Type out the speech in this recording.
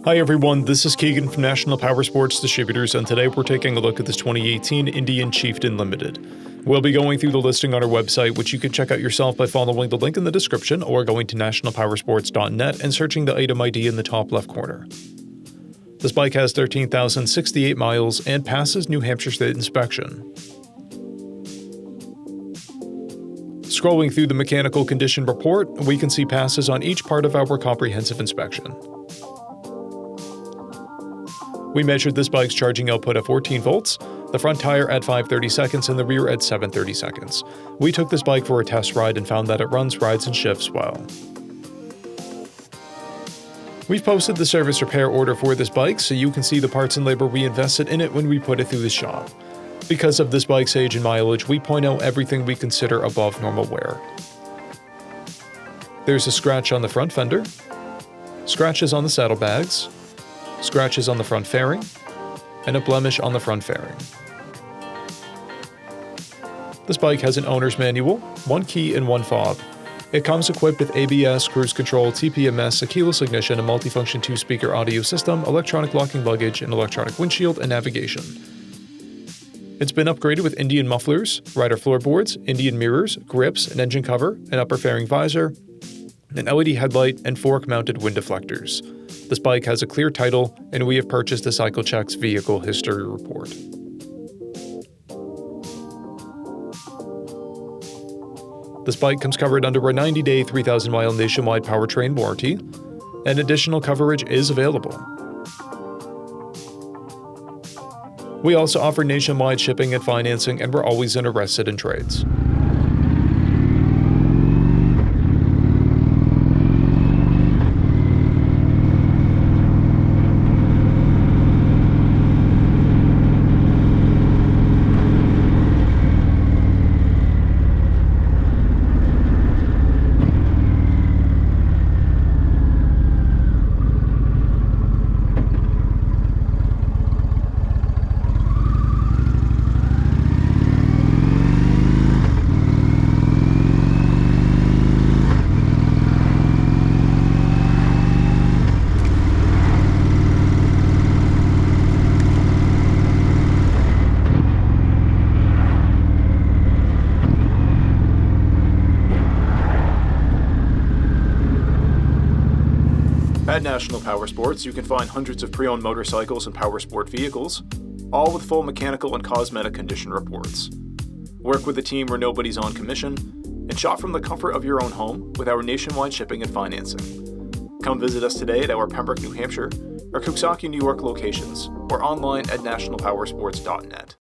Hi everyone, this is Keegan from National Powersports Distributors, and today we're taking a look at this 2018 Indian Chieftain Limited. We'll be going through the listing on our website, which you can check out yourself by following the link in the description or going to nationalpowersports.net and searching the item ID in the top left corner. This bike has 13,068 miles and passes New Hampshire State inspection. Scrolling through the mechanical condition report, we can see passes on each part of our comprehensive inspection. We measured this bike's charging output at 14 volts, the front tire at 530 seconds and the rear at 730 seconds. We took this bike for a test ride and found that it runs, rides, and shifts well. We've posted the service repair order for this bike so you can see the parts and labor we invested in it when we put it through the shop. Because of this bike's age and mileage, we point out everything we consider above normal wear. There's a scratch on the front fender, scratches on the saddlebags, scratches on the front fairing, and a blemish on the front fairing. This bike has an owner's manual, one key and one fob. It comes equipped with ABS, cruise control, TPMS, a keyless ignition, a multifunction 2-speaker audio system, electronic locking luggage, an electronic windshield, and navigation. It's been upgraded with Indian mufflers, rider floorboards, Indian mirrors, grips, an engine cover, an upper fairing visor, an LED headlight, and fork-mounted wind deflectors. This bike has a clear title, and we have purchased a CycleCheck's vehicle history report. This bike comes covered under a 90-day, 3,000-mile nationwide powertrain warranty, and additional coverage is available. We also offer nationwide shipping and financing, and we're always interested in trades. At National Powersports, you can find hundreds of pre-owned motorcycles and powersport vehicles, all with full mechanical and cosmetic condition reports. Work with a team where nobody's on commission, and shop from the comfort of your own home with our nationwide shipping and financing. Come visit us today at our Pembroke, New Hampshire, or Coxsackie, New York locations, or online at nationalpowersports.net.